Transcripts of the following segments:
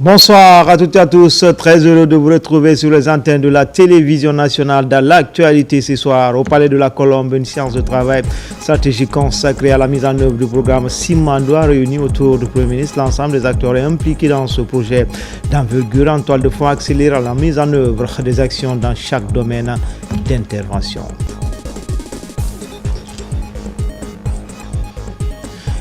Bonsoir à toutes et à tous, très heureux de vous retrouver sur les antennes de la télévision nationale dans l'actualité ce soir. Au Palais de la Colombe, une séance de travail stratégique consacrée à la mise en œuvre du programme Simandou a réuni autour du Premier ministre l'ensemble des acteurs impliqués dans ce projet d'envergure en toile de fond accélérant la mise en œuvre des actions dans chaque domaine d'intervention.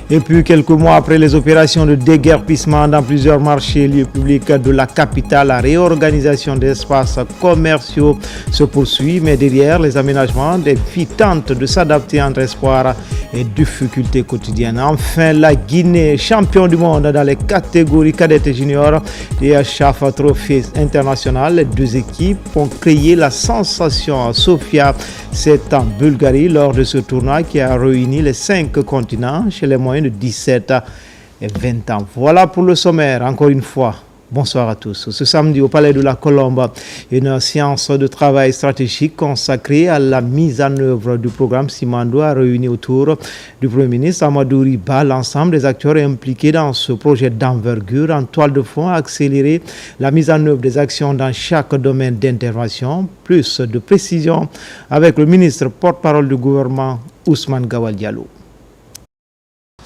Et puis, quelques mois après les opérations de déguerpissement dans plusieurs marchés lieux publics de la capitale, la réorganisation des espaces commerciaux se poursuit. Mais derrière les aménagements, des filles tentent de s'adapter entre espoir et difficultés quotidiennes. Enfin, la Guinée, champion du monde dans les catégories cadettes et juniors et CHAF Trophée International. Les deux équipes ont créé la sensation à Sofia, c'est en Bulgarie, lors de ce tournoi qui a réuni les 5 continents chez les moyens de 17 et 20 ans. Voilà pour le sommaire. Encore une fois, bonsoir à tous. Ce samedi au Palais de la Colombe, une séance de travail stratégique consacrée à la mise en œuvre du programme Simandou a réuni autour du Premier ministre Amadou Riba l'ensemble des acteurs impliqués dans ce projet d'envergure en toile de fond à accélérer la mise en œuvre des actions dans chaque domaine d'intervention. Plus de précision avec le ministre porte-parole du gouvernement Ousmane Gawal Diallo.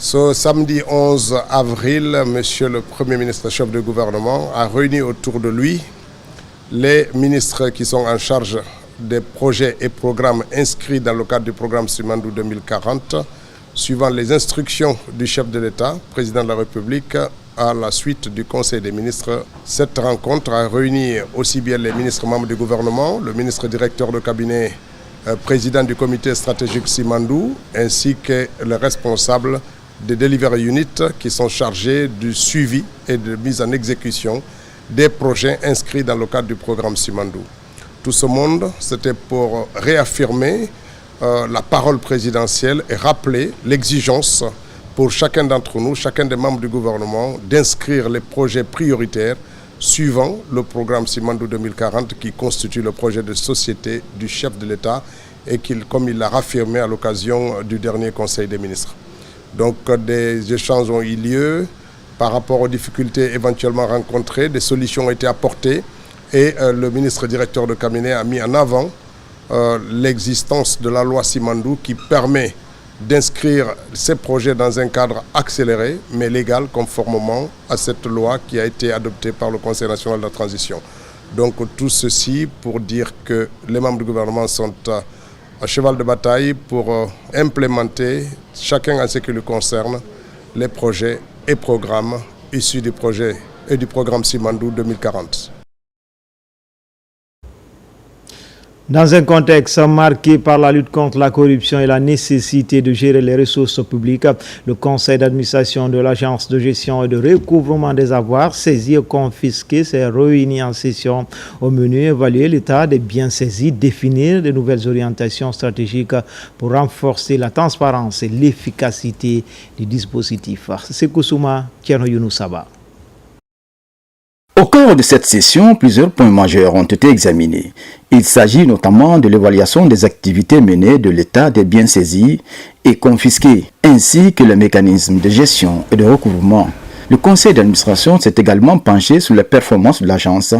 Ce samedi 11 avril, Monsieur le Premier ministre chef de gouvernement a réuni autour de lui les ministres qui sont en charge des projets et programmes inscrits dans le cadre du programme Simandou 2040, suivant les instructions du chef de l'État, président de la République, à la suite du Conseil des ministres. Cette rencontre a réuni aussi bien les ministres membres du gouvernement, le ministre directeur de cabinet, président du comité stratégique Simandou, ainsi que les responsables des delivery units qui sont chargés du suivi et de mise en exécution des projets inscrits dans le cadre du programme Simandou. Tout ce monde, c'était pour réaffirmer la parole présidentielle et rappeler l'exigence pour chacun d'entre nous, chacun des membres du gouvernement, d'inscrire les projets prioritaires suivant le programme Simandou 2040 qui constitue le projet de société du chef de l'État et comme il l'a raffirmé à l'occasion du dernier Conseil des ministres. Donc des échanges ont eu lieu par rapport aux difficultés éventuellement rencontrées, des solutions ont été apportées et le ministre directeur de cabinet a mis en avant l'existence de la loi Simandou qui permet d'inscrire ces projets dans un cadre accéléré mais légal conformément à cette loi qui a été adoptée par le Conseil national de la transition. Donc tout ceci pour dire que les membres du gouvernement sont à cheval de bataille pour implémenter, chacun en ce qui le concerne, les projets et programmes issus du projet et du programme Simandou 2040. Dans un contexte marqué par la lutte contre la corruption et la nécessité de gérer les ressources publiques, le conseil d'administration de l'agence de gestion et de recouvrement des avoirs saisis et confisqués s'est réuni en session. Au menu, évaluer l'état des biens saisis, définir de nouvelles orientations stratégiques pour renforcer la transparence et l'efficacité du dispositif. C'est Koussouma Kiano Younoussaba. Au cours de cette session, plusieurs points majeurs ont été examinés. Il s'agit notamment de l'évaluation des activités menées de l'état des biens saisis et confisqués, ainsi que le mécanisme de gestion et de recouvrement. Le conseil d'administration s'est également penché sur les performances de l'agence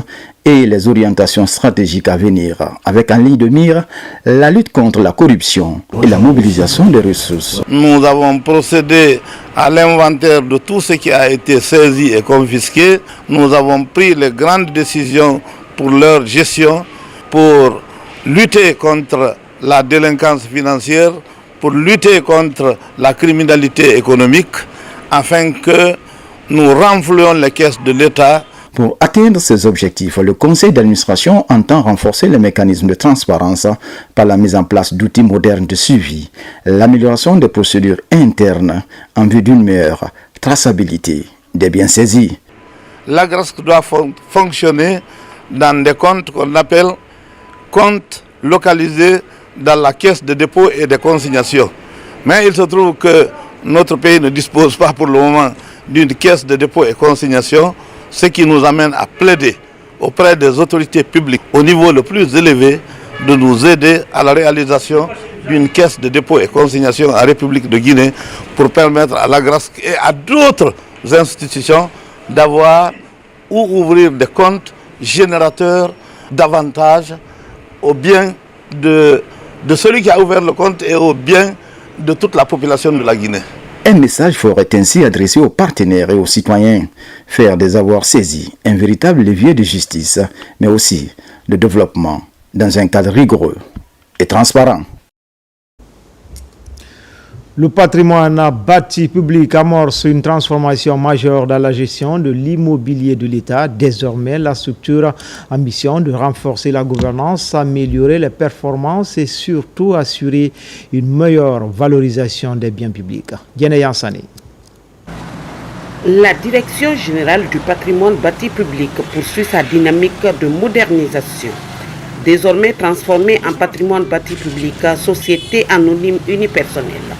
et les orientations stratégiques à venir, avec en ligne de mire la lutte contre la corruption et la mobilisation des ressources. Nous avons procédé à l'inventaire de tout ce qui a été saisi et confisqué. Nous avons pris les grandes décisions pour leur gestion, pour lutter contre la délinquance financière, pour lutter contre la criminalité économique, afin que nous renflouions les caisses de l'État. Pour atteindre ces objectifs, le conseil d'administration entend renforcer les mécanismes de transparence par la mise en place d'outils modernes de suivi, l'amélioration des procédures internes en vue d'une meilleure traçabilité des biens saisis. L'AGRASC doit fonctionner dans des comptes qu'on appelle comptes localisés dans la caisse de dépôt et de consignation. Mais il se trouve que notre pays ne dispose pas pour le moment d'une caisse de dépôt et consignation, ce qui nous amène à plaider auprès des autorités publiques au niveau le plus élevé de nous aider à la réalisation d'une caisse de dépôt et consignation en République de Guinée pour permettre à l'AGRASC et à d'autres institutions d'avoir ou ouvrir des comptes générateurs d'avantages au bien de celui qui a ouvert le compte et au bien de toute la population de la Guinée. Un message fort est ainsi adressé aux partenaires et aux citoyens. Faire des avoirs saisis, un véritable levier de justice, mais aussi de développement dans un cadre rigoureux et transparent. Le patrimoine bâti public amorce une transformation majeure dans la gestion de l'immobilier de l'État. Désormais, la structure a mission de renforcer la gouvernance, améliorer les performances et surtout assurer une meilleure valorisation des biens publics. Diane Yansani. La Direction générale du patrimoine bâti public poursuit sa dynamique de modernisation. Désormais transformée en patrimoine bâti public, société anonyme unipersonnelle.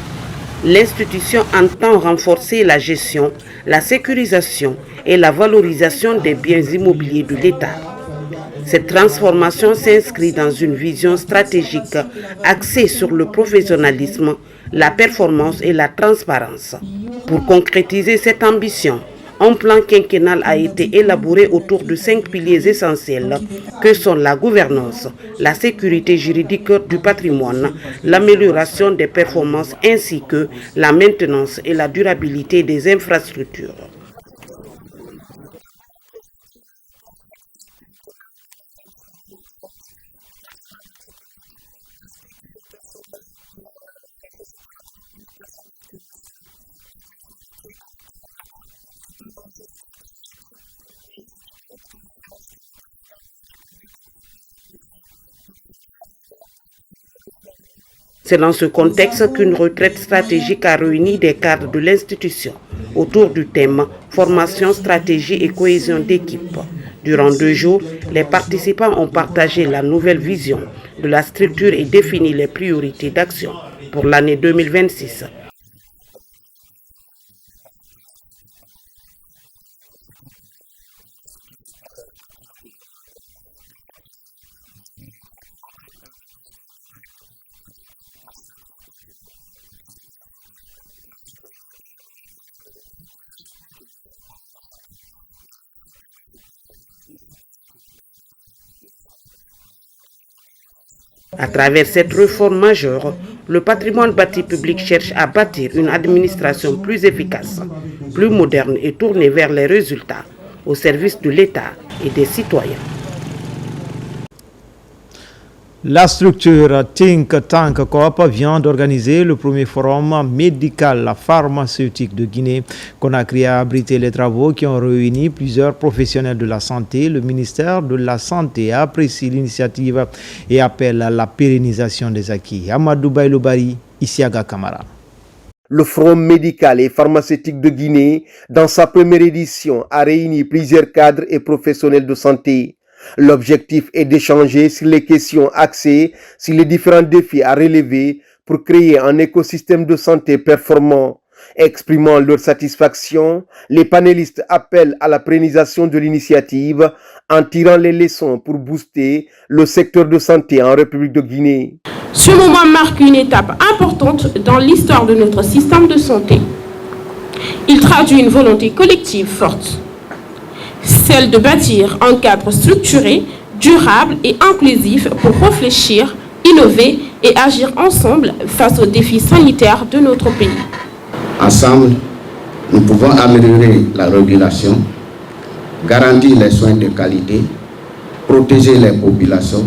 L'institution entend renforcer la gestion, la sécurisation et la valorisation des biens immobiliers de l'État. Cette transformation s'inscrit dans une vision stratégique axée sur le professionnalisme, la performance et la transparence. Pour concrétiser cette ambition, un plan quinquennal a été élaboré autour de 5 piliers essentiels que sont la gouvernance, la sécurité juridique du patrimoine, l'amélioration des performances ainsi que la maintenance et la durabilité des infrastructures. C'est dans ce contexte qu'une retraite stratégique a réuni des cadres de l'institution autour du thème « Formation, stratégie et cohésion d'équipe ». Durant 2 jours, les participants ont partagé la nouvelle vision de la structure et défini les priorités d'action pour l'année 2026. À travers cette réforme majeure, le patrimoine bâti public cherche à bâtir une administration plus efficace, plus moderne et tournée vers les résultats, au service de l'État et des citoyens. La structure Think Tank Coop vient d'organiser le premier forum médical pharmaceutique de Guinée. Conakry a abrité les travaux qui ont réuni plusieurs professionnels de la santé. Le ministère de la Santé apprécie l'initiative et appelle à la pérennisation des acquis. Amadou Bailobari, Isiaga Kamara. Le Forum médical et pharmaceutique de Guinée, dans sa première édition, a réuni plusieurs cadres et professionnels de santé. L'objectif est d'échanger sur les questions axées sur les différents défis à relever pour créer un écosystème de santé performant. Exprimant leur satisfaction, les panélistes appellent à la pérennisation de l'initiative en tirant les leçons pour booster le secteur de santé en République de Guinée. Ce moment marque une étape importante dans l'histoire de notre système de santé. Il traduit une volonté collective forte, celle de bâtir un cadre structuré, durable et inclusif pour réfléchir, innover et agir ensemble face aux défis sanitaires de notre pays. Ensemble, nous pouvons améliorer la régulation, garantir les soins de qualité, protéger les populations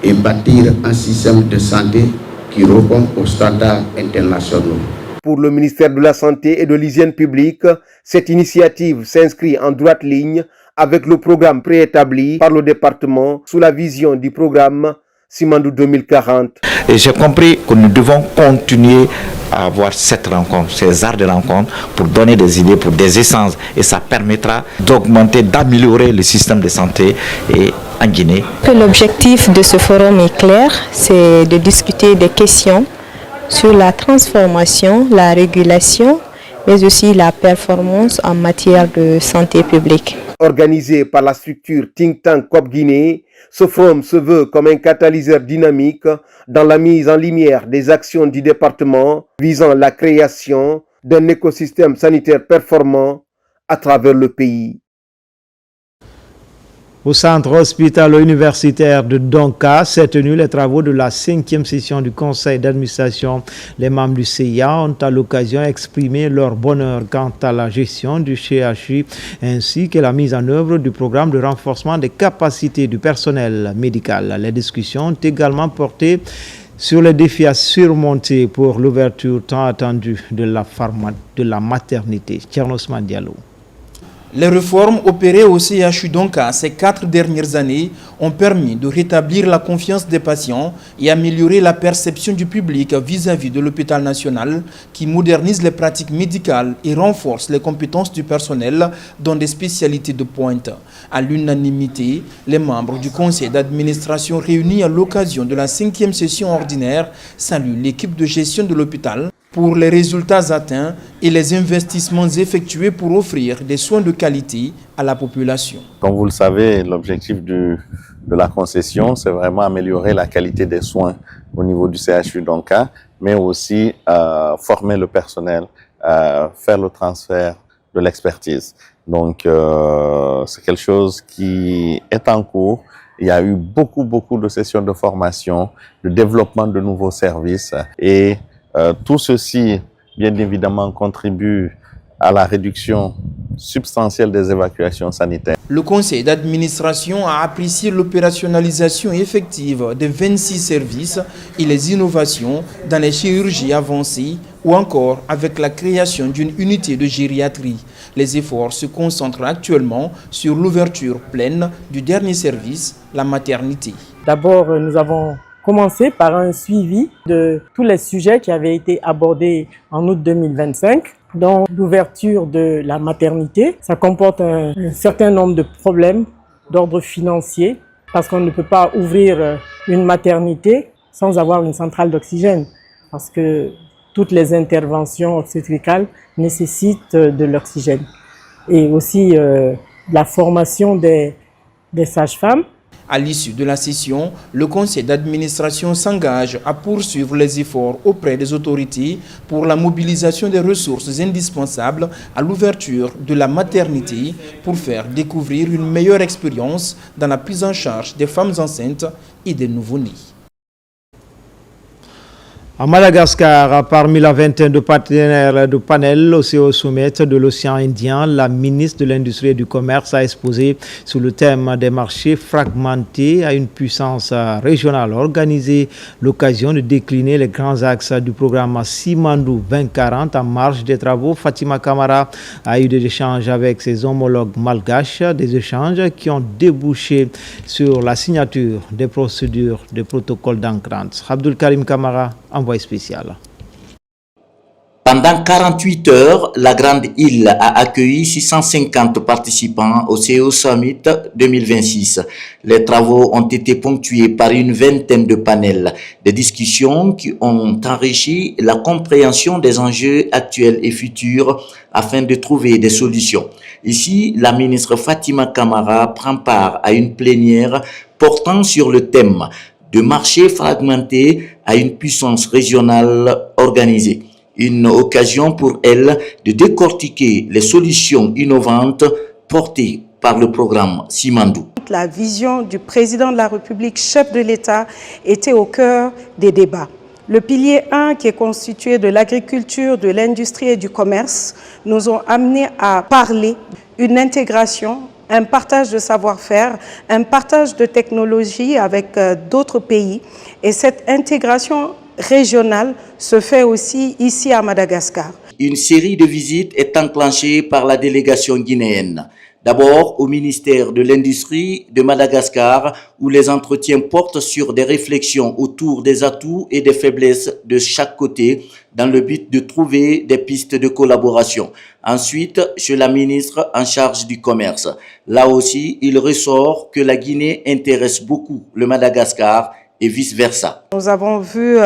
et bâtir un système de santé qui répond aux standards internationaux. Pour le ministère de la Santé et de l'Hygiène publique, cette initiative s'inscrit en droite ligne avec le programme préétabli par le département sous la vision du programme Simandou 2040. Et j'ai compris que nous devons continuer à avoir cette rencontre, ces arts de rencontre pour donner des idées, pour des essences. Et ça permettra d'augmenter, d'améliorer le système de santé en Guinée. L'objectif de ce forum est clair, c'est de discuter des questions sur la transformation, la régulation, mais aussi la performance en matière de santé publique. Organisé par la structure Think Tank Coop Guinée, ce forum se veut comme un catalyseur dynamique dans la mise en lumière des actions du département visant la création d'un écosystème sanitaire performant à travers le pays. Au centre hospitalo-universitaire de Donka s'est tenu les travaux de la 5e session du conseil d'administration. Les membres du CIA ont à l'occasion exprimé leur bonheur quant à la gestion du CHU ainsi que la mise en œuvre du programme de renforcement des capacités du personnel médical. Les discussions ont également porté sur les défis à surmonter pour l'ouverture tant attendue de la maternité. Tchernosman Diallo. Les réformes opérées au CHU Donka ces 4 dernières années ont permis de rétablir la confiance des patients et améliorer la perception du public vis-à-vis de l'hôpital national qui modernise les pratiques médicales et renforce les compétences du personnel dans des spécialités de pointe. À l'unanimité, les membres du conseil d'administration réunis à l'occasion de la 5e session ordinaire saluent l'équipe de gestion de l'hôpital pour les résultats atteints et les investissements effectués pour offrir des soins de qualité à la population. Comme vous le savez, l'objectif de la concession, c'est vraiment améliorer la qualité des soins au niveau du CHU Donka, mais aussi former le personnel, faire le transfert de l'expertise. Donc, c'est quelque chose qui est en cours. Il y a eu beaucoup de sessions de formation, de développement de nouveaux services et tout ceci, bien évidemment, contribue à la réduction substantielle des évacuations sanitaires. Le conseil d'administration a apprécié l'opérationnalisation effective de 26 services et les innovations dans les chirurgies avancées ou encore avec la création d'une unité de gériatrie. Les efforts se concentrent actuellement sur l'ouverture pleine du dernier service, la maternité. D'abord, nous avons commencé par un suivi de tous les sujets qui avaient été abordés en août 2025. Dans l'ouverture de la maternité, ça comporte un certain nombre de problèmes d'ordre financier parce qu'on ne peut pas ouvrir une maternité sans avoir une centrale d'oxygène parce que toutes les interventions obstétricales nécessitent de l'oxygène et aussi la formation des sages-femmes. À l'issue de la session, le conseil d'administration s'engage à poursuivre les efforts auprès des autorités pour la mobilisation des ressources indispensables à l'ouverture de la maternité pour faire découvrir une meilleure expérience dans la prise en charge des femmes enceintes et des nouveau-nés. À Madagascar, parmi la vingtaine de partenaires de panel au sommet de l'océan Indien, la ministre de l'Industrie et du Commerce a exposé sur le thème des marchés fragmentés à une puissance régionale organisée, l'occasion de décliner les grands axes du programme Simandou 2040 en marge des travaux. Fatima Kamara a eu des échanges avec ses homologues malgaches, des échanges qui ont débouché sur la signature des procédures de protocole d'encadrement. Abdul Karim Kamara, envoyé spécial. Pendant 48 heures, la Grande Île a accueilli 650 participants au CEO Summit 2026. Les travaux ont été ponctués par une vingtaine de panels, des discussions qui ont enrichi la compréhension des enjeux actuels et futurs afin de trouver des solutions. Ici, la ministre Fatima Kamara prend part à une plénière portant sur le thème de marché fragmenté à une puissance régionale organisée. Une occasion pour elle de décortiquer les solutions innovantes portées par le programme Simandou. La vision du président de la République, chef de l'État, était au cœur des débats. Le pilier 1, qui est constitué de l'agriculture, de l'industrie et du commerce, nous ont amenés à parler d'une intégration, un partage de savoir-faire, un partage de technologies avec d'autres pays. Et cette intégration régionale se fait aussi ici à Madagascar. Une série de visites est enclenchée par la délégation guinéenne. D'abord au ministère de l'Industrie de Madagascar, où les entretiens portent sur des réflexions autour des atouts et des faiblesses de chaque côté, dans le but de trouver des pistes de collaboration. Ensuite, chez la ministre en charge du commerce. Là aussi, il ressort que la Guinée intéresse beaucoup le Madagascar et vice-versa. Nous avons vu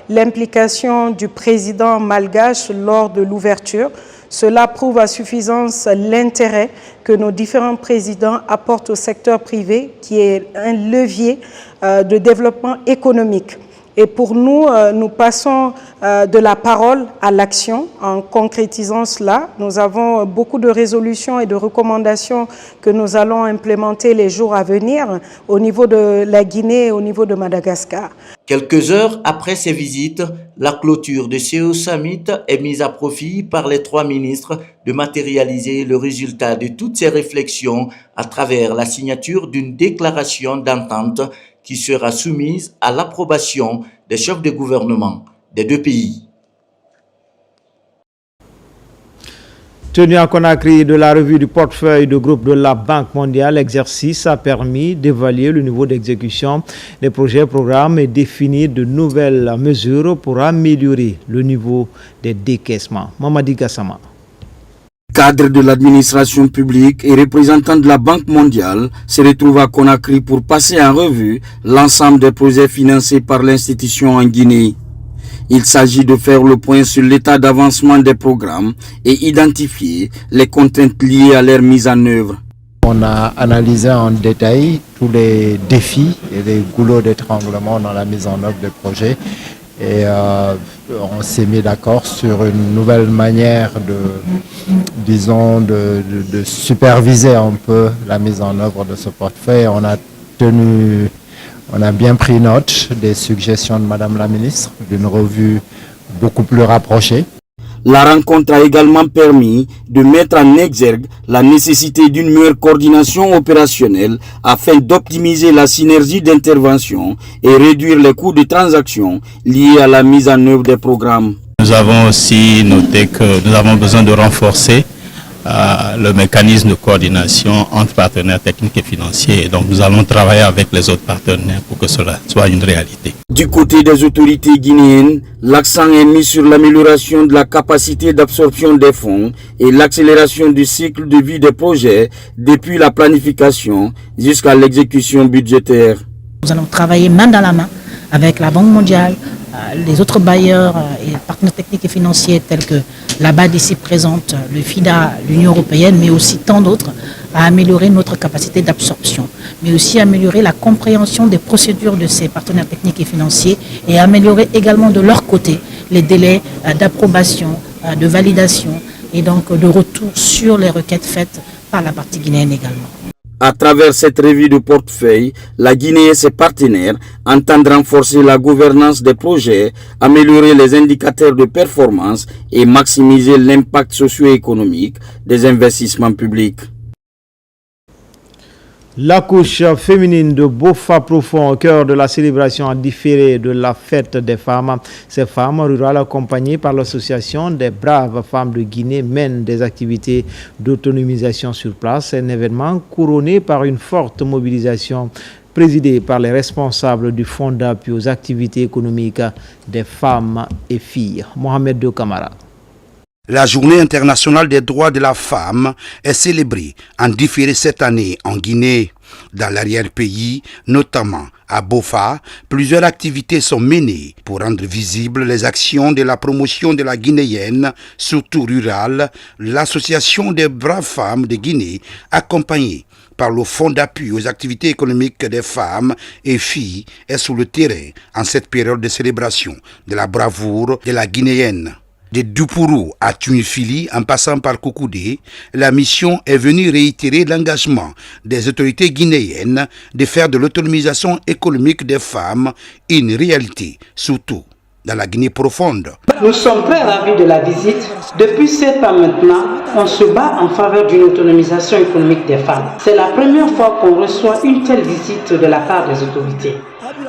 l'implication du président malgache lors de l'ouverture. Cela prouve à suffisance l'intérêt que nos différents présidents apportent au secteur privé, qui est un levier de développement économique. Et pour nous, nous passons de la parole à l'action en concrétisant cela. Nous avons beaucoup de résolutions et de recommandations que nous allons implémenter les jours à venir au niveau de la Guinée et au niveau de Madagascar. Quelques heures après ces visites, la clôture de CEO Summit est mise à profit par les 3 ministres de matérialiser le résultat de toutes ces réflexions à travers la signature d'une déclaration d'entente qui sera soumise à l'approbation des chefs de gouvernement des 2 pays. Tenu à Conakry de la revue du portefeuille de groupe de la Banque mondiale, l'exercice a permis d'évaluer le niveau d'exécution des projets et programmes et définir de nouvelles mesures pour améliorer le niveau des décaissements. Mamadi Gassama. Cadre de l'administration publique et représentant de la Banque mondiale se retrouvent à Conakry pour passer en revue l'ensemble des projets financés par l'institution en Guinée. Il s'agit de faire le point sur l'état d'avancement des programmes et identifier les contraintes liées à leur mise en œuvre. On a analysé en détail tous les défis et les goulots d'étranglement dans la mise en œuvre des projets et on s'est mis d'accord sur une nouvelle manière de superviser un peu la mise en œuvre de ce portefeuille. On a bien pris note des suggestions de Madame la Ministre, d'une revue beaucoup plus rapprochée. La rencontre a également permis de mettre en exergue la nécessité d'une meilleure coordination opérationnelle afin d'optimiser la synergie d'intervention et réduire les coûts de transaction liés à la mise en œuvre des programmes. Nous avons aussi noté que nous avons besoin de renforcer le mécanisme de coordination entre partenaires techniques et financiers. Et donc nous allons travailler avec les autres partenaires pour que cela soit une réalité. Du côté des autorités guinéennes, l'accent est mis sur l'amélioration de la capacité d'absorption des fonds et l'accélération du cycle de vie des projets depuis la planification jusqu'à l'exécution budgétaire. Nous allons travailler main dans la main avec la Banque mondiale, les autres bailleurs et partenaires techniques et financiers tels que la BAD ici présente, le FIDA, l'Union européenne, mais aussi tant d'autres, à améliorer notre capacité d'absorption, mais aussi améliorer la compréhension des procédures de ces partenaires techniques et financiers et améliorer également de leur côté les délais d'approbation, de validation et donc de retour sur les requêtes faites par la partie guinéenne également. À travers cette revue de portefeuille, la Guinée et ses partenaires entendent renforcer la gouvernance des projets, améliorer les indicateurs de performance et maximiser l'impact socio-économique des investissements publics. La couche féminine de Bofa Profond au cœur de la célébration différée de la fête des femmes. Ces femmes rurales accompagnées par l'association des braves femmes de Guinée mènent des activités d'autonomisation sur place. Un événement couronné par une forte mobilisation présidée par les responsables du Fonds d'appui aux activités économiques des femmes et filles. Mohamed Do Kamara. La Journée internationale des droits de la femme est célébrée en différé cette année en Guinée. Dans l'arrière-pays, notamment à Bofa, plusieurs activités sont menées pour rendre visibles les actions de la promotion de la guinéenne, surtout rurale, l'Association des braves femmes de Guinée, accompagnée par le Fonds d'appui aux activités économiques des femmes et filles, est sur le terrain en cette période de célébration de la bravoure de la guinéenne. De Dupourou à Tunifili, en passant par Koukoudé, la mission est venue réitérer l'engagement des autorités guinéennes de faire de l'autonomisation économique des femmes une réalité, surtout dans la Guinée profonde. Nous sommes très ravis de la visite. Depuis 7 ans maintenant, on se bat en faveur d'une autonomisation économique des femmes. C'est la première fois qu'on reçoit une telle visite de la part des autorités.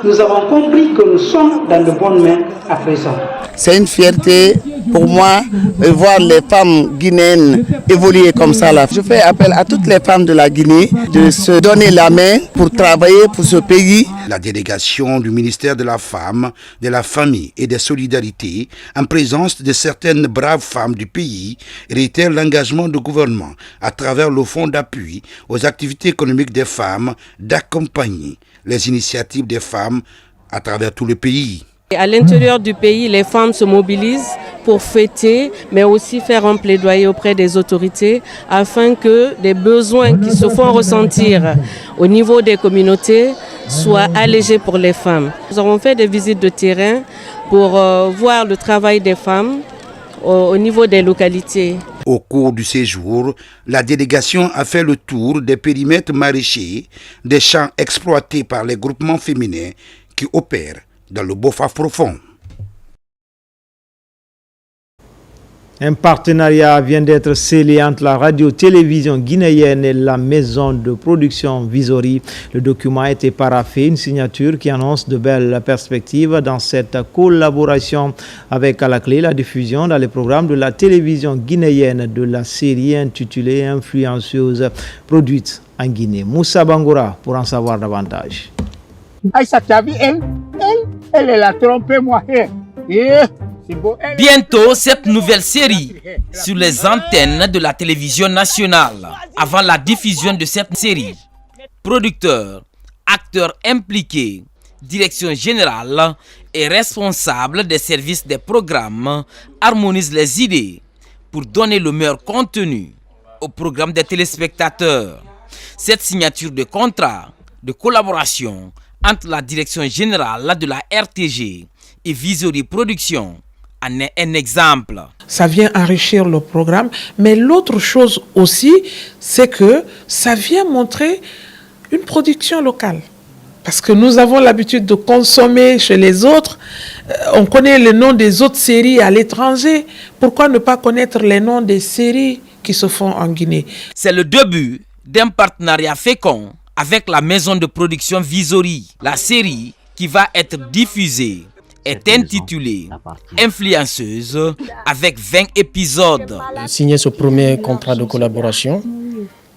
Nous avons compris que nous sommes dans de bonnes mains à présent. C'est une fierté pour moi de voir les femmes guinéennes évoluer comme ça là. Je fais appel à toutes les femmes de la Guinée de se donner la main pour travailler pour ce pays. La délégation du ministère de la Femme, de la Famille et des Solidarités, en présence de certaines braves femmes du pays, réitère l'engagement du gouvernement à travers le Fonds d'appui aux activités économiques des femmes d'accompagner les initiatives des femmes à travers tout le pays. À l'intérieur du pays, les femmes se mobilisent pour fêter, mais aussi faire un plaidoyer auprès des autorités afin que des besoins qui se font ressentir au niveau des communautés soit allégé pour les femmes. Nous avons fait des visites de terrain pour voir le travail des femmes au niveau des localités. Au cours du séjour, la délégation a fait le tour des périmètres maraîchers, des champs exploités par les groupements féminins qui opèrent dans le Bofa profond. Un partenariat vient d'être scellé entre la radio-télévision guinéenne et la maison de production Visori. Le document a été paraphé, une signature qui annonce de belles perspectives dans cette collaboration avec à la clé la diffusion dans les programmes de la télévision guinéenne de la série intitulée Influenceuse produite en Guinée. Moussa Bangoura pour en savoir davantage. Aïssa, tu as vu elle l'a trompé moi. Bientôt, cette nouvelle série sur les antennes de la télévision nationale. Avant la diffusion de cette série, producteurs, acteurs impliqués, direction générale et responsables des services des programmes harmonisent les idées pour donner le meilleur contenu au programme des téléspectateurs. Cette signature de contrat de collaboration entre la direction générale de la RTG et Visori Production en est un exemple. Ça vient enrichir le programme, mais l'autre chose aussi, c'est que ça vient montrer une production locale. Parce que nous avons l'habitude de consommer chez les autres, on connaît le nom des autres séries à l'étranger, pourquoi ne pas connaître les noms des séries qui se font en Guinée? C'est le début d'un partenariat fécond avec la maison de production Visori. La série qui va être diffusée est intitulée Influenceuse avec 20 épisodes. Signer ce premier contrat de collaboration,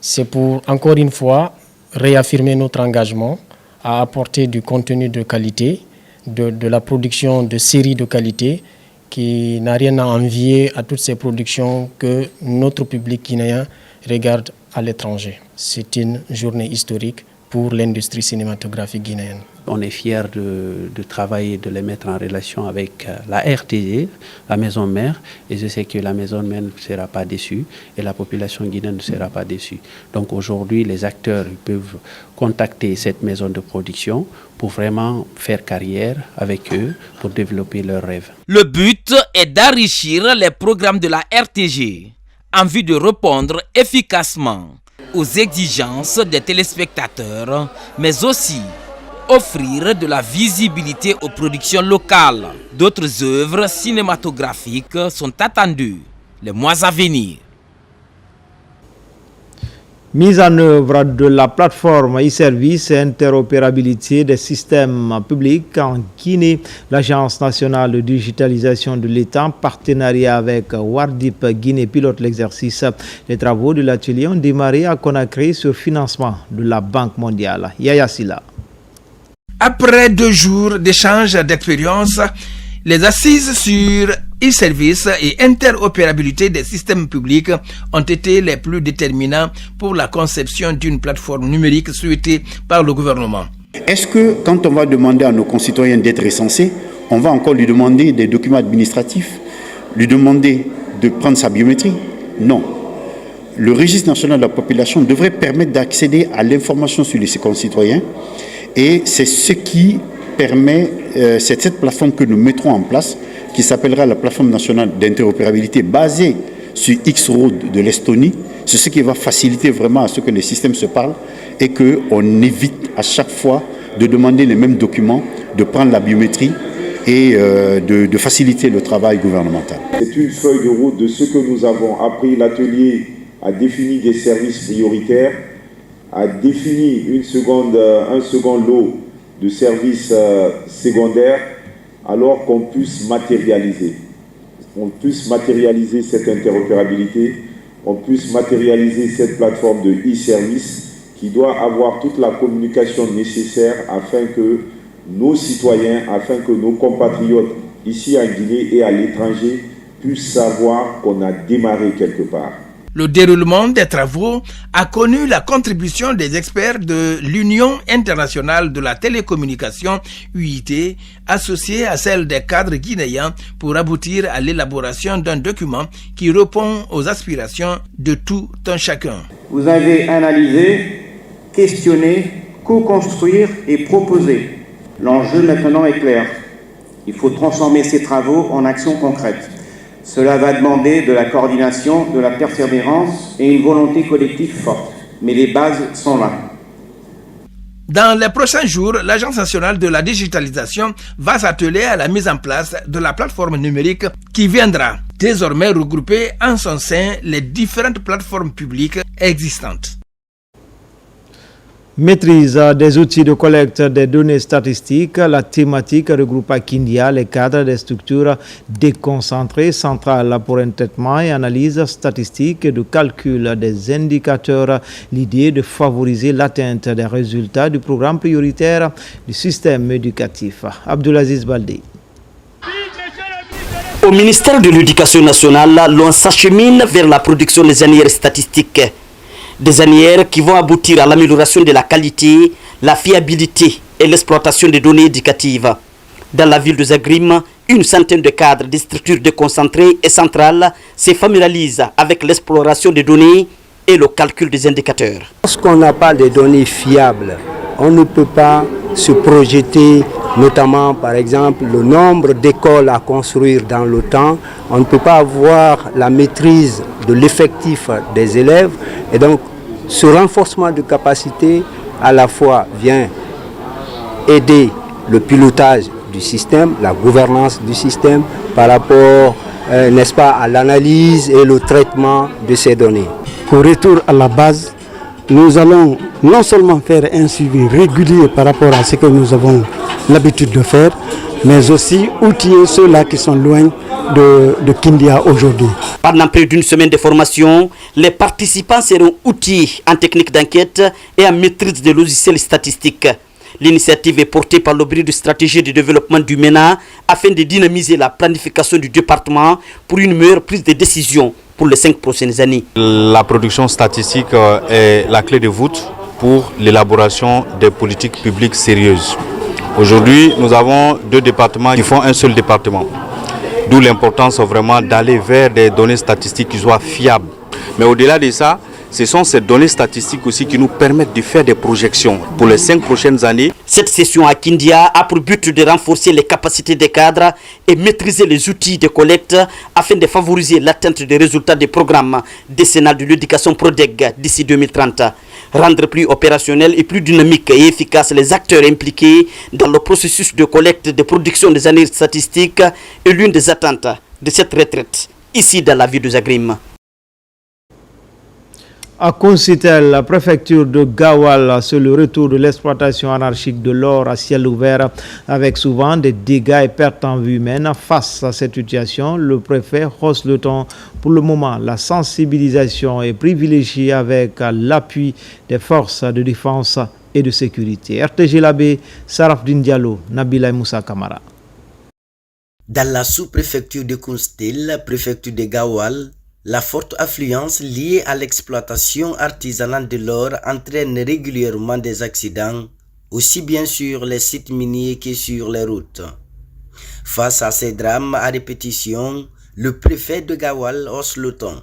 c'est pour encore une fois réaffirmer notre engagement à apporter du contenu de qualité, de la production de séries de qualité qui n'a rien à envier à toutes ces productions que notre public guinéen regarde à l'étranger. C'est une journée historique pour l'industrie cinématographique guinéenne. On est fiers de travailler, de les mettre en relation avec la RTG, la maison mère, et je sais que la maison mère ne sera pas déçue et la population guinéenne ne sera pas déçue. Donc aujourd'hui, les acteurs peuvent contacter cette maison de production pour vraiment faire carrière avec eux, pour développer leurs rêves. Le but est d'enrichir les programmes de la RTG en vue de répondre efficacement aux exigences des téléspectateurs, mais aussi offrir de la visibilité aux productions locales. D'autres œuvres cinématographiques sont attendues les mois à venir. Mise en œuvre de la plateforme e-service et interopérabilité des systèmes publics en Guinée, l'Agence nationale de digitalisation de l'État, en partenariat avec Wardip Guinée, pilote l'exercice. Les travaux de l'atelier ont démarré à Conakry sur financement de la Banque mondiale. Yaya Silla. Après 2 jours d'échanges d'expériences, les assises sur e-service et interopérabilité des systèmes publics ont été les plus déterminants pour la conception d'une plateforme numérique souhaitée par le gouvernement. Est-ce que quand on va demander à nos concitoyens d'être recensés, on va encore lui demander des documents administratifs, lui demander de prendre sa biométrie? Non. Le registre national de la population devrait permettre d'accéder à l'information sur ses concitoyens et c'est ce qui permet, c'est cette plateforme que nous mettrons en place qui s'appellera la plateforme nationale d'interopérabilité basée sur X-Road de l'Estonie. C'est ce qui va faciliter vraiment à ce que les systèmes se parlent et qu'on évite à chaque fois de demander les mêmes documents, de prendre la biométrie et de faciliter le travail gouvernemental. C'est une feuille de route de ce que nous avons appris. L'atelier a défini des services prioritaires, a défini un second lot de services secondaires, alors qu'on puisse matérialiser. On puisse matérialiser cette interopérabilité, on puisse matérialiser cette plateforme de e-service qui doit avoir toute la communication nécessaire afin que nos citoyens, afin que nos compatriotes ici en Guinée et à l'étranger puissent savoir qu'on a démarré quelque part. Le déroulement des travaux a connu la contribution des experts de l'Union internationale de la télécommunication, UIT, associée à celle des cadres guinéens pour aboutir à l'élaboration d'un document qui répond aux aspirations de tout un chacun. Vous avez analysé, questionné, co-construire et proposer. L'enjeu maintenant est clair. Il faut transformer ces travaux en actions concrètes. Cela va demander de la coordination, de la persévérance et une volonté collective forte. Mais les bases sont là. Dans les prochains jours, l'Agence nationale de la digitalisation va s'atteler à la mise en place de la plateforme numérique qui viendra désormais regrouper en son sein les différentes plateformes publiques existantes. Maîtrise des outils de collecte des données statistiques, la thématique regroupe à Kindia les cadres des structures déconcentrées centrales pour un traitement et analyse statistique et de calcul des indicateurs. L'idée de favoriser l'atteinte des résultats du programme prioritaire du système éducatif. Abdulaziz Baldé. Au ministère de l'Éducation nationale, l'on s'achemine vers la production des annuaires statistiques. Des annuaires qui vont aboutir à l'amélioration de la qualité, la fiabilité et l'exploitation des données éducatives. Dans la ville de Zagrim, une centaine de cadres des structures déconcentrées et centrales se familiarisent avec l'exploration des données et le calcul des indicateurs. Lorsqu'on n'a pas de données fiables, on ne peut pas se projeter, notamment par exemple le nombre d'écoles à construire dans le temps. On ne peut pas avoir la maîtrise de l'effectif des élèves et donc ce renforcement de capacité à la fois vient aider le pilotage du système, la gouvernance du système par rapport, n'est-ce pas, à l'analyse et le traitement de ces données. Au retour à la base, nous allons non seulement faire un suivi régulier par rapport à ce que nous avons l'habitude de faire, mais aussi outiller ceux-là qui sont loin de Kindia aujourd'hui. Pendant près d'une semaine de formation, les participants seront outillés en technique d'enquête et en maîtrise des logiciels statistiques. L'initiative est portée par le bureau de stratégie de développement du MENA afin de dynamiser la planification du département pour une meilleure prise de décision pour les 5 prochaines années. La production statistique est la clé de voûte pour l'élaboration des politiques publiques sérieuses. Aujourd'hui, nous avons 2 départements qui font un seul département. D'où l'importance vraiment d'aller vers des données statistiques qui soient fiables. Mais au-delà de ça, ce sont ces données statistiques aussi qui nous permettent de faire des projections pour les 5 prochaines années. Cette session à Kindia a pour but de renforcer les capacités des cadres et maîtriser les outils de collecte afin de favoriser l'atteinte des résultats des programmes décennal de l'éducation PRODEG d'ici 2030. Rendre plus opérationnel et plus dynamique et efficace les acteurs impliqués dans le processus de collecte de production des années statistiques est l'une des attentes de cette retraite ici dans la ville de Zagrim. À Concitel, la préfecture de Gawal, sur le retour de l'exploitation anarchique de l'or à ciel ouvert, avec souvent des dégâts et pertes en vie humaine. Face à cette situation, le préfet hausse le ton. Pour le moment, la sensibilisation est privilégiée avec l'appui des forces de défense et de sécurité. RTG Labé, Sarafdine Diallo, Nabila Moussa Kamara. Dans la sous-préfecture de Concitel, préfecture de Gawal, la forte affluence liée à l'exploitation artisanale de l'or entraîne régulièrement des accidents, aussi bien sur les sites miniers que sur les routes. Face à ces drames à répétition, le préfet de Gawal hausse le ton.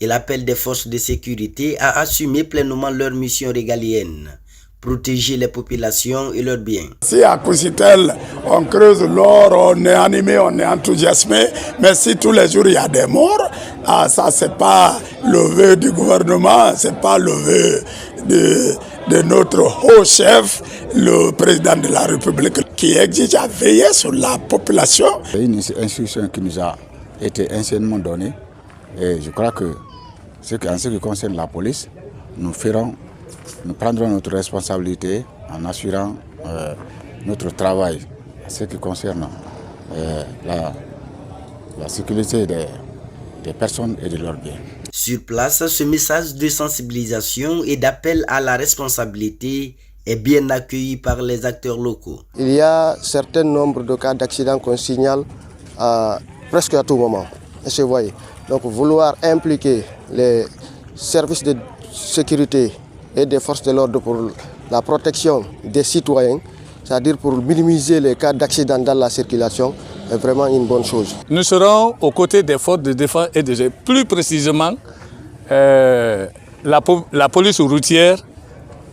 Il appelle des forces de sécurité à assumer pleinement leur mission régalienne, protéger les populations et leurs biens. Si à Concitel, on creuse l'or, on est animé, on est enthousiasmé, mais si tous les jours il y a des morts, ça c'est pas le vœu du gouvernement, c'est pas le vœu de notre haut chef, le président de la République, qui exige à veiller sur la population. C'est une instruction qui nous a été anciennement donnée et je crois que en ce qui concerne la police, nous prendrons notre responsabilité en assurant notre travail en ce qui concerne la sécurité des personnes et de leurs biens. Sur place, ce message de sensibilisation et d'appel à la responsabilité est bien accueilli par les acteurs locaux. Il y a un certain nombre de cas d'accidents qu'on signale presque à tout moment. Et vous voyez, donc vouloir impliquer les services de sécurité et des forces de l'ordre pour la protection des citoyens, c'est-à-dire pour minimiser les cas d'accident dans la circulation, est vraiment une bonne chose. Nous serons aux côtés des forces de défense et de sécurité, plus précisément la police routière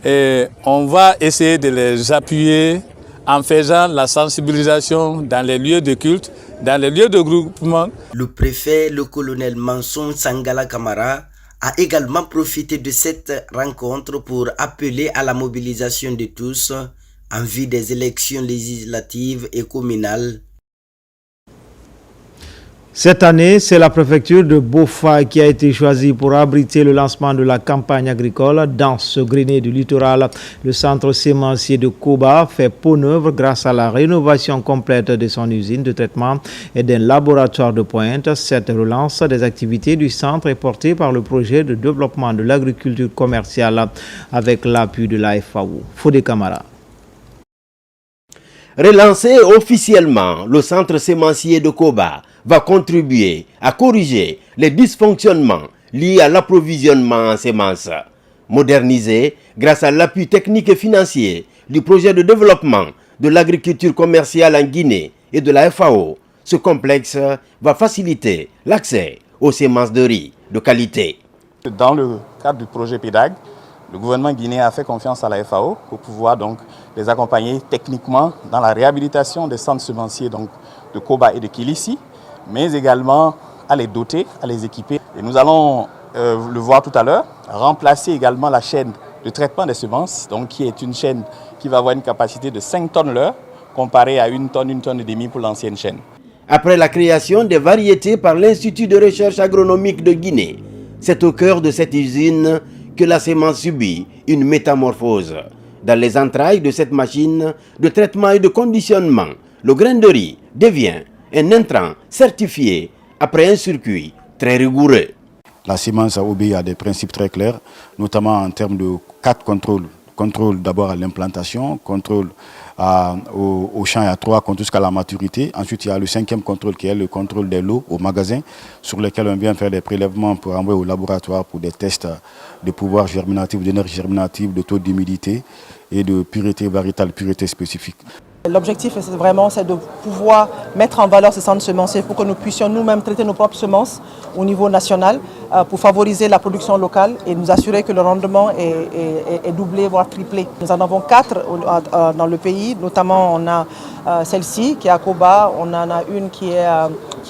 Et on va essayer de les appuyer en faisant la sensibilisation dans les lieux de culte, dans les lieux de groupement. Le préfet, le colonel Manson Sangala Kamara, a également profité de cette rencontre pour appeler à la mobilisation de tous en vue des élections législatives et communales. Cette année, c'est la préfecture de Bofa qui a été choisie pour abriter le lancement de la campagne agricole dans ce grenier du littoral. Le centre sémencier de Koba fait peau neuve grâce à la rénovation complète de son usine de traitement et d'un laboratoire de pointe. Cette relance des activités du centre est portée par le projet de développement de l'agriculture commerciale avec l'appui de la FAO. Fodé Camara. Relancé officiellement, le centre sémencier de Koba va contribuer à corriger les dysfonctionnements liés à l'approvisionnement en semences. Modernisé grâce à l'appui technique et financier du projet de développement de l'agriculture commerciale en Guinée et de la FAO, ce complexe va faciliter l'accès aux semences de riz de qualité. Dans le cadre du projet PEDAG, le gouvernement guinéen a fait confiance à la FAO pour pouvoir donc les accompagner techniquement dans la réhabilitation des centres semenciers donc, de Koba et de Kilissi, mais également à les doter, à les équiper. Et nous allons le voir tout à l'heure, remplacer également la chaîne de traitement des semences, donc qui est une chaîne qui va avoir une capacité de 5 tonnes l'heure, comparée à 1 tonne et demie pour l'ancienne chaîne. Après la création des variétés par l'Institut de recherche agronomique de Guinée, c'est au cœur de cette usine que la semence subit une métamorphose. Dans les entrailles de cette machine de traitement et de conditionnement, le grain de riz devient un intrant certifié après un circuit très rigoureux. La semence a obéi à des principes très clairs, notamment en termes de 4 contrôles. Contrôle d'abord à l'implantation, contrôle au champ, il y a 3 contrôles jusqu'à la maturité. Ensuite, il y a le 5e contrôle qui est le contrôle des lots au magasin, sur lesquels on vient faire des prélèvements pour envoyer au laboratoire pour des tests de pouvoir germinatif, d'énergie germinative, de taux d'humidité et de pureté variétale, pureté spécifique. L'objectif, c'est vraiment de pouvoir mettre en valeur ces centres semenciers pour que nous puissions nous-mêmes traiter nos propres semences au niveau national pour favoriser la production locale et nous assurer que le rendement est doublé, voire triplé. Nous en avons 4 dans le pays, notamment on a celle-ci qui est à Koba, on en a une qui est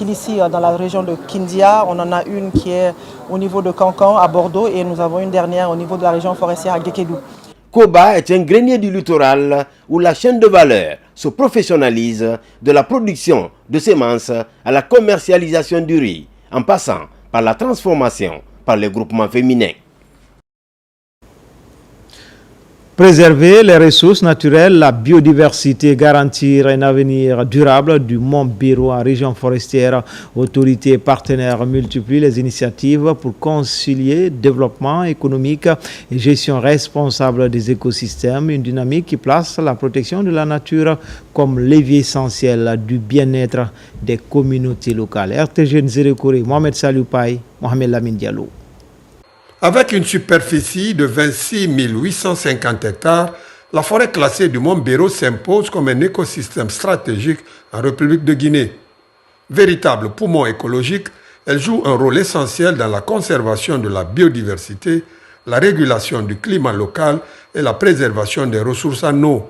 ici dans la région de Kindia, on en a une qui est au niveau de Cancan à Bordeaux et nous avons une dernière au niveau de la région forestière à Guékédou. Koba est un grenier du littoral où la chaîne de valeur se professionnalise de la production de semences à la commercialisation du riz, en passant par la transformation par les groupements féminins. Préserver les ressources naturelles, la biodiversité, garantir un avenir durable du Mont Biro en région forestière. Autorités et partenaires multiplient les initiatives pour concilier développement économique et gestion responsable des écosystèmes. Une dynamique qui place la protection de la nature comme levier essentiel du bien-être des communautés locales. RTG Nzérékoré, Mohamed Salioupaï, Mohamed Lamine Diallo. Avec une superficie de 26 850 hectares, la forêt classée du Mont Biro s'impose comme un écosystème stratégique en République de Guinée. Véritable poumon écologique, elle joue un rôle essentiel dans la conservation de la biodiversité, la régulation du climat local et la préservation des ressources en eau.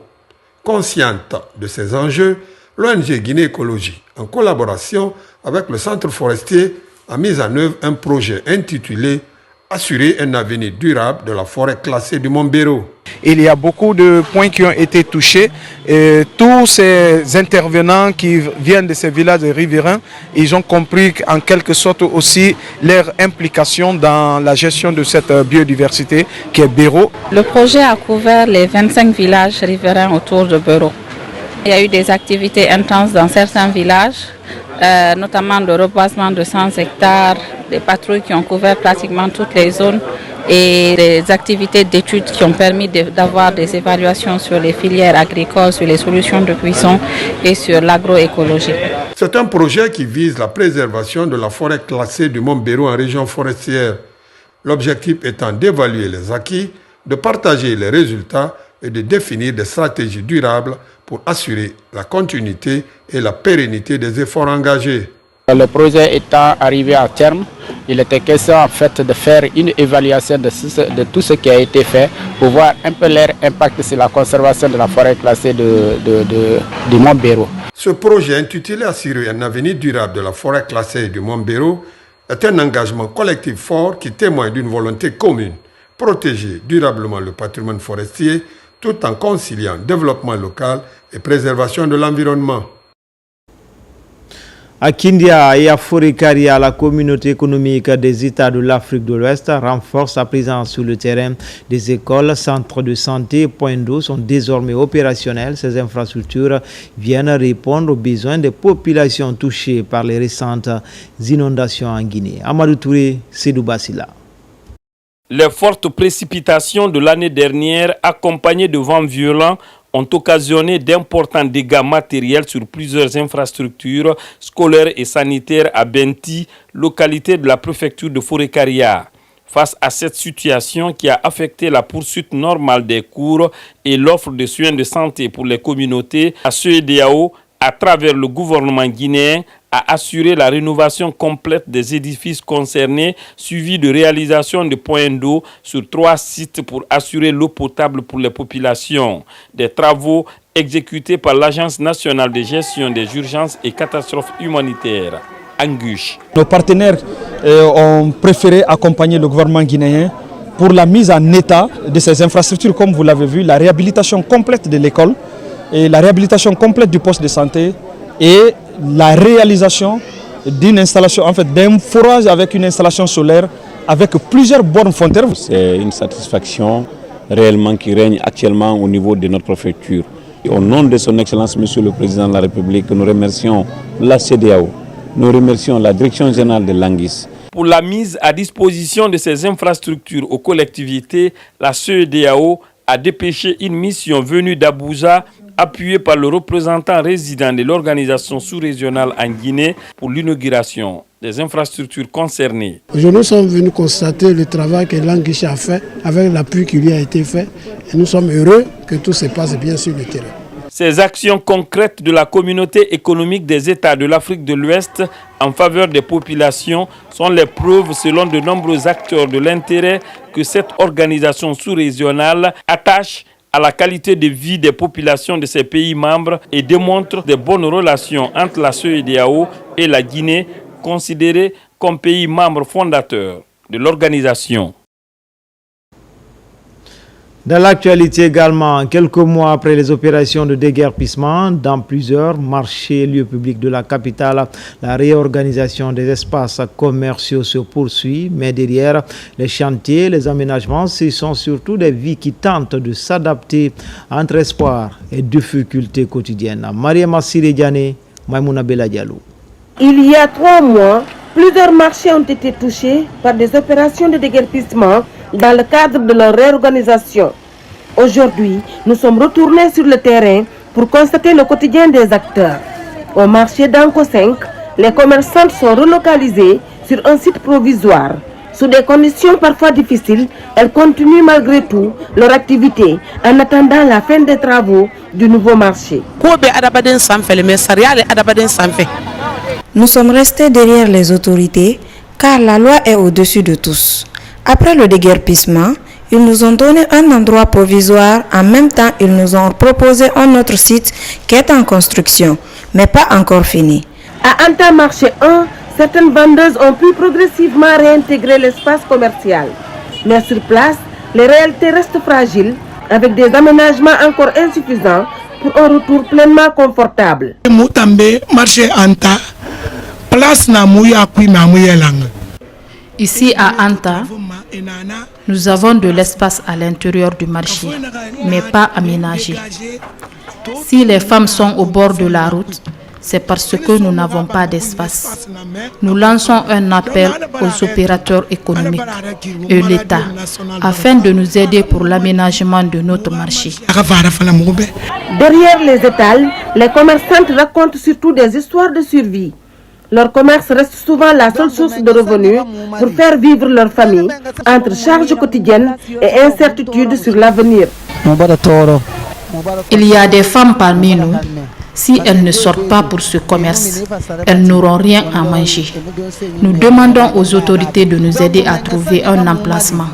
Consciente de ces enjeux, l'ONG Guinée Écologie, en collaboration avec le Centre forestier, a mis en œuvre un projet intitulé assurer un avenir durable de la forêt classée du Mont Biro. Il y a beaucoup de points qui ont été touchés. Et tous ces intervenants qui viennent de ces villages riverains, ils ont compris en quelque sorte aussi leur implication dans la gestion de cette biodiversité qui est Biro. Le projet a couvert les 25 villages riverains autour de Biro. Il y a eu des activités intenses dans certains villages, notamment le reboisement de 100 hectares, des patrouilles qui ont couvert pratiquement toutes les zones et des activités d'études qui ont permis d'avoir des évaluations sur les filières agricoles, sur les solutions de cuisson et sur l'agroécologie. C'est un projet qui vise la préservation de la forêt classée du Mont Biro en région forestière. L'objectif étant d'évaluer les acquis, de partager les résultats et de définir des stratégies durables pour assurer la continuité et la pérennité des efforts engagés. Le projet étant arrivé à terme, il était question en fait de faire une évaluation de tout ce qui a été fait pour voir un peu leur impact sur la conservation de la forêt classée du Mont Béro. Ce projet intitulé Assurer un avenir durable de la forêt classée du Mont Béro est un engagement collectif fort qui témoigne d'une volonté commune, protéger durablement le patrimoine forestier tout en conciliant développement local et préservation de l'environnement. À Kindia et à Forêt-Caria, la communauté économique des États de l'Afrique de l'Ouest renforce sa présence sur le terrain. Des écoles, centres de santé et points d'eau sont désormais opérationnels. Ces infrastructures viennent répondre aux besoins des populations touchées par les récentes inondations en Guinée. Amadou Touré, Sédou Basila. Les fortes précipitations de l'année dernière, accompagnées de vents violents, ont occasionné d'importants dégâts matériels sur plusieurs infrastructures scolaires et sanitaires à Benti, localité de la préfecture de Forêt-Caria. Face à cette situation qui a affecté la poursuite normale des cours et l'offre de soins de santé pour les communautés, la CEDEAO, à travers le gouvernement guinéen, a assuré la rénovation complète des édifices concernés, suivi de réalisation de points d'eau sur 3 sites pour assurer l'eau potable pour les populations. Des travaux exécutés par l'Agence nationale de gestion des urgences et catastrophes humanitaires, Anguche. Nos partenaires ont préféré accompagner le gouvernement guinéen pour la mise en état de ces infrastructures, comme vous l'avez vu, la réhabilitation complète de l'école et la réhabilitation complète du poste de santé et la réalisation d'une installation, en fait, d'un forage avec une installation solaire avec plusieurs bornes fontaines. C'est une satisfaction réellement qui règne actuellement au niveau de notre préfecture. Et au nom de son Excellence, Monsieur le Président de la République, nous remercions la CEDEAO, nous remercions la Direction générale de l'Anguisse. Pour la mise à disposition de ces infrastructures aux collectivités, la CEDEAO a dépêché une mission venue d'Abuja, appuyée par le représentant résident de l'organisation sous-régionale en Guinée pour l'inauguration des infrastructures concernées. Aujourd'hui, nous sommes venus constater le travail que l'Anguisse a fait avec l'appui qui lui a été fait et nous sommes heureux que tout se passe bien sur le terrain. Ces actions concrètes de la communauté économique des États de l'Afrique de l'Ouest en faveur des populations sont les preuves, selon de nombreux acteurs, de l'intérêt que cette organisation sous-régionale attache à la qualité de vie des populations de ces pays membres et démontre de bonnes relations entre la CEDEAO et la Guinée, considérée comme pays membre fondateur de l'organisation. Dans l'actualité également, quelques mois après les opérations de déguerpissement dans plusieurs marchés et lieux publics de la capitale, la réorganisation des espaces commerciaux se poursuit, mais derrière les chantiers, les aménagements, ce sont surtout des vies qui tentent de s'adapter entre espoir et difficultés quotidiennes. Maria Massire Diané, Maïmouna Bella Diallo. Il y a 3 mois, plusieurs marchés ont été touchés par des opérations de déguerpissement dans le cadre de leur réorganisation. Aujourd'hui, nous sommes retournés sur le terrain pour constater le quotidien des acteurs. Au marché d'Anko 5, les commerçantes sont relocalisées sur un site provisoire. Sous des conditions parfois difficiles, elles continuent malgré tout leur activité en attendant la fin des travaux du nouveau marché. Nous sommes restés derrière les autorités car la loi est au-dessus de tous. Après le déguerpissement, ils nous ont donné un endroit provisoire. En même temps, ils nous ont proposé un autre site qui est en construction, mais pas encore fini. À Anta Marché 1, certaines vendeuses ont pu progressivement réintégrer l'espace commercial. Mais sur place, les réalités restent fragiles, avec des aménagements encore insuffisants pour un retour pleinement confortable. Marché Anta, place na mouya puis ma mouya langue. Ici à Anta, nous avons de l'espace à l'intérieur du marché, mais pas aménagé. Si les femmes sont au bord de la route, c'est parce que nous n'avons pas d'espace. Nous lançons un appel aux opérateurs économiques et l'État afin de nous aider pour l'aménagement de notre marché. Derrière les étals, les commerçantes racontent surtout des histoires de survie. Leur commerce reste souvent la seule source de revenus pour faire vivre leur famille entre charges quotidiennes et incertitudes sur l'avenir. Il y a des femmes parmi nous Si elles ne sortent pas pour ce commerce, elles n'auront rien à manger. Nous demandons aux autorités de nous aider à trouver un emplacement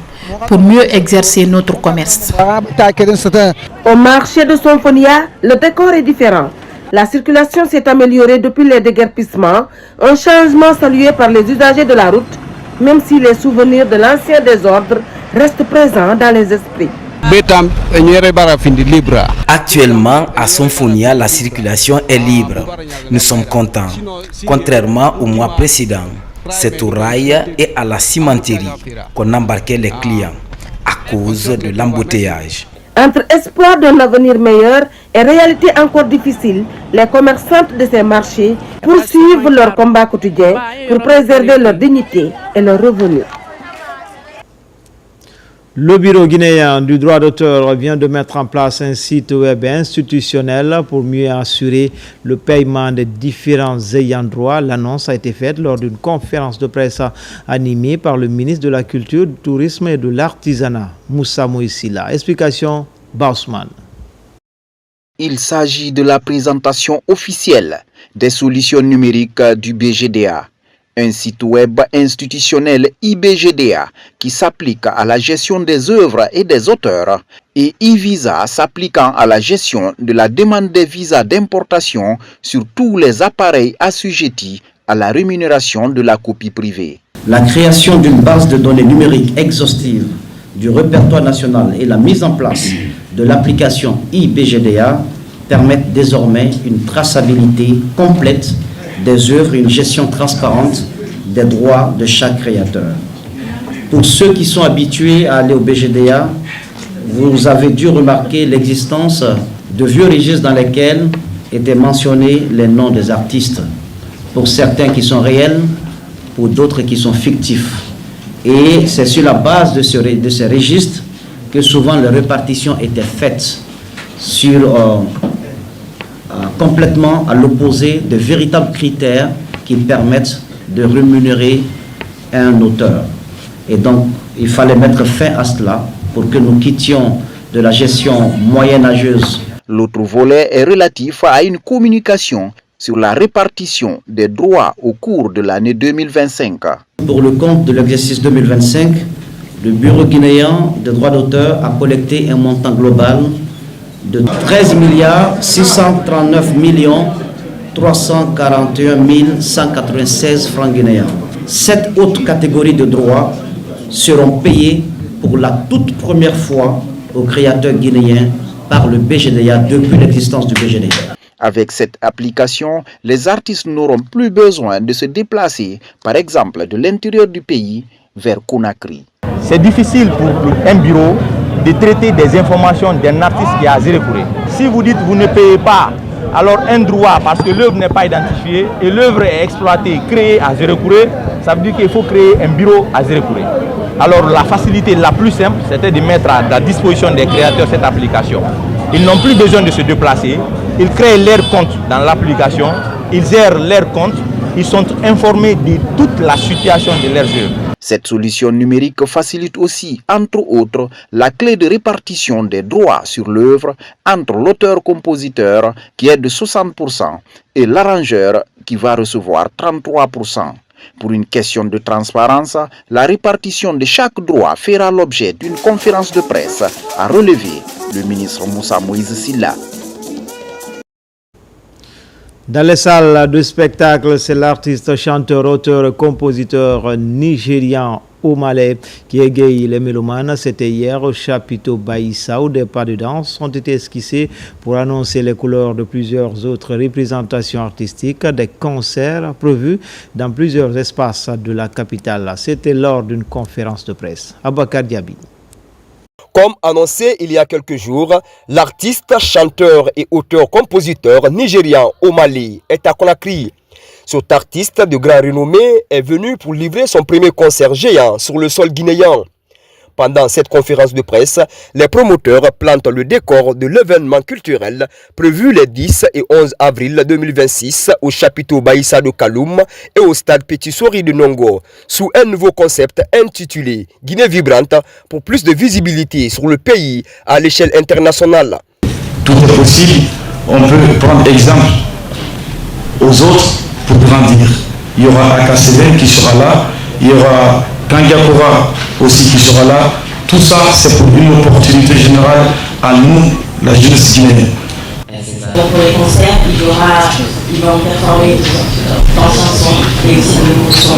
pour mieux exercer notre commerce. Au marché de Sonfonia, le décor est différent. La circulation s'est améliorée depuis les déguerpissements, un changement salué par les usagers de la route, même si les souvenirs de l'ancien désordre restent présents dans les esprits. Actuellement, à Sonfonia, la circulation est libre. Nous sommes contents. Contrairement au mois précédent, c'est au rail et à la cimenterie qu'on embarquait les clients à cause de l'embouteillage. Entre espoir d'un avenir meilleur et réalité encore difficile, les commerçantes de ces marchés poursuivent leur combat quotidien pour préserver leur dignité et leurs revenus. Le bureau guinéen du droit d'auteur vient de mettre en place un site web institutionnel pour mieux assurer le paiement des différents ayants droit. L'annonce a été faite lors d'une conférence de presse animée par le ministre de la Culture, du Tourisme et de l'Artisanat, Moussa Moïsila. Explication, Bausman. Il s'agit de la présentation officielle des solutions numériques du BGDA. Un site web institutionnel IBGDA qui s'applique à la gestion des œuvres et des auteurs et e-visa s'appliquant à la gestion de la demande des visas d'importation sur tous les appareils assujettis à la rémunération de la copie privée. La création d'une base de données numériques exhaustive du répertoire national et la mise en place de l'application IBGDA permettent désormais une traçabilité complète des œuvres et une gestion transparente des droits de chaque créateur. Pour ceux qui sont habitués à aller au BGDA, vous avez dû remarquer l'existence de vieux registres dans lesquels étaient mentionnés les noms des artistes, pour certains qui sont réels, pour d'autres qui sont fictifs. Et c'est sur la base de ces registres que souvent les répartitions étaient faites sur complètement à l'opposé de véritables critères qui permettent de rémunérer un auteur. Et donc, il fallait mettre fin à cela pour que nous quittions de la gestion moyenâgeuse. L'autre volet est relatif à une communication sur la répartition des droits au cours de l'année 2025. Pour le compte de l'exercice 2025, le Bureau guinéen des droits d'auteur a collecté un montant global de 13 639 341 196 francs guinéens. 7 autres catégories de droits seront payées pour la toute première fois aux créateurs guinéens par le BGDA depuis l'existence du BGDA. Avec cette application, les artistes n'auront plus besoin de se déplacer, par exemple de l'intérieur du pays vers Conakry. C'est difficile pour un bureau de traiter des informations d'un artiste qui est à Zérekouré. Si vous dites que vous ne payez pas, alors un droit parce que l'œuvre n'est pas identifiée et l'œuvre est exploitée, créée à Zérekouré, ça veut dire qu'il faut créer un bureau à Zérekouré. Alors la facilité la plus simple, c'était de mettre à la disposition des créateurs cette application. Ils n'ont plus besoin de se déplacer, ils créent leur compte dans l'application, ils gèrent leur compte, ils sont informés de toute la situation de leurs œuvres. Cette solution numérique facilite aussi, entre autres, la clé de répartition des droits sur l'œuvre entre l'auteur-compositeur qui est de 60% et l'arrangeur qui va recevoir 33%. Pour une question de transparence, la répartition de chaque droit fera l'objet d'une conférence de presse, a relevé le ministre Moussa Moïsila. Dans les salles de spectacle, c'est l'artiste, chanteur, auteur, compositeur nigérian Omale qui égaye les mélomanes. C'était hier au chapiteau Baïssa où des pas de danse ont été esquissés pour annoncer les couleurs de plusieurs autres représentations artistiques, des concerts prévus dans plusieurs espaces de la capitale. C'était lors d'une conférence de presse. Abakar Diaby. Comme annoncé il y a quelques jours, l'artiste, chanteur et auteur-compositeur nigérian Omale est à Conakry. Cet artiste de grande renommée est venu pour livrer son premier concert géant sur le sol guinéen. Pendant cette conférence de presse, les promoteurs plantent le décor de l'événement culturel prévu les 10 et 11 avril 2026 au chapiteau Baïssa de Kaloum et au stade Petit Sori de Nongo, sous un nouveau concept intitulé Guinée vibrante pour plus de visibilité sur le pays à l'échelle internationale. Tout est possible on peut prendre exemple aux autres pour grandir. Il y aura Akasele qui sera là, il y aura Kangiakora aussi qui sera là. Tout ça, c'est pour une opportunité générale à nous, la jeunesse guinéenne. Donc pour les concerts, ils vont performer dans chansons et aussi de sons.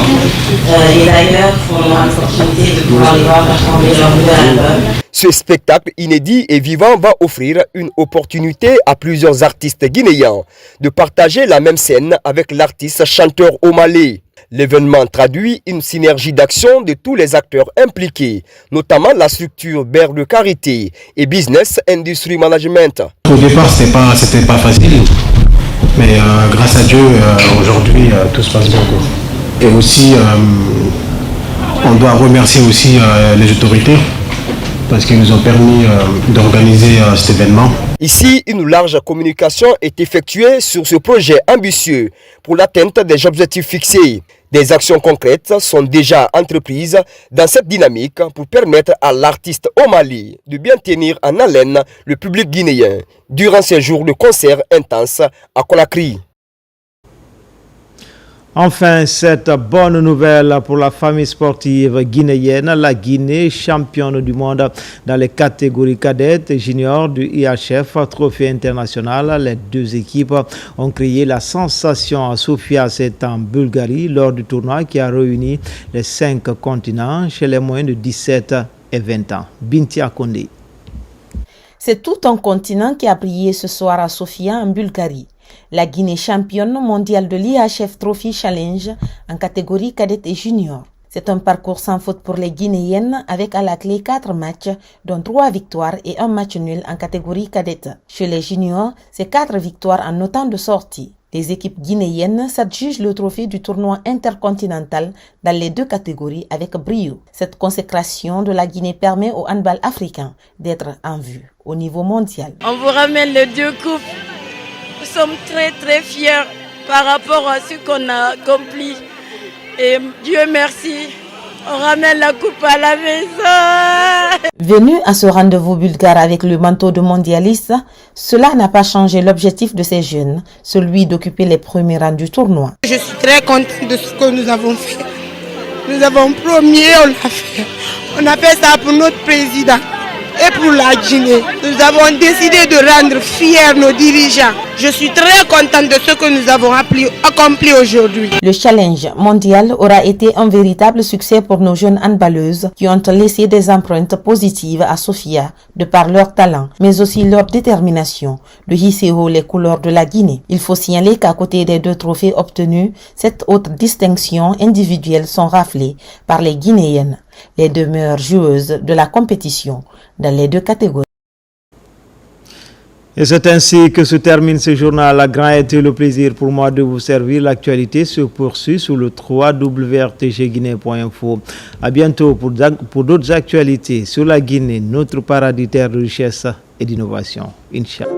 Et d'ailleurs, on aura l'opportunité de pouvoir les voir performer leur nouvel album. Ce spectacle inédit et vivant va offrir une opportunité à plusieurs artistes guinéens de partager la même scène avec l'artiste chanteur Omalé. L'événement traduit une synergie d'action de tous les acteurs impliqués, notamment la structure BER de Carité et Business Industry Management. Au départ, c'était pas facile, mais grâce à Dieu, aujourd'hui, tout se passe bien. Et aussi, on doit remercier aussi les autorités parce qu'ils nous ont permis d'organiser cet événement. Ici, une large communication est effectuée sur ce projet ambitieux pour l'atteinte des objectifs fixés. Des actions concrètes sont déjà entreprises dans cette dynamique pour permettre à l'artiste Omalé de bien tenir en haleine le public guinéen durant ces jours de concert intense à Conakry. Enfin, cette bonne nouvelle pour la famille sportive guinéenne, la Guinée, championne du monde dans les catégories cadettes et juniors du IHF Trophée international. Les deux équipes ont créé la sensation à Sofia, c'est en Bulgarie, lors du tournoi qui a réuni les 5 continents chez les moins de 17 et 20 ans. Bintia Kondé. C'est tout un continent qui a brillé ce soir à Sofia, en Bulgarie. La Guinée championne mondiale de l'IHF Trophy Challenge en catégorie cadette et junior. C'est un parcours sans faute pour les Guinéennes avec à la clé 4 matchs, dont 3 victoires et 1 match nul en catégorie cadette. Chez les juniors, c'est 4 victoires en autant de sorties. Les équipes guinéennes s'adjugent le trophée du tournoi intercontinental dans les 2 catégories avec brio. Cette consécration de la Guinée permet au handball africain d'être en vue au niveau mondial. On vous ramène les 2 coupes. Nous sommes très fiers par rapport à ce qu'on a accompli. Et Dieu merci, on ramène la coupe à la maison. Venu à ce rendez-vous bulgare avec le manteau de mondialiste, cela n'a pas changé l'objectif de ces jeunes, celui d'occuper les premiers rangs du tournoi. Je suis très contente de ce que nous avons fait. Nous avons promis, on l'a fait. On a fait ça pour notre président et pour la Guinée. Nous avons décidé de rendre fiers nos dirigeants. Je suis très contente de ce que nous avons accompli aujourd'hui. Le challenge mondial aura été un véritable succès pour nos jeunes handballeuses qui ont laissé des empreintes positives à Sofia de par leur talent, mais aussi leur détermination de hisser haut les couleurs de la Guinée. Il faut signaler qu'à côté des 2 trophées obtenus, 7 autres distinctions individuelles sont raflées par les Guinéennes, les 2 meilleures joueuses de la compétition dans les 2 catégories. Et c'est ainsi que se termine ce journal. La grand été le plaisir pour moi de vous servir. L'actualité se poursuit sur le www.rtgguinée.info. À bientôt pour d'autres actualités sur la Guinée, notre paradis terre de richesse et d'innovation. Inch'Allah.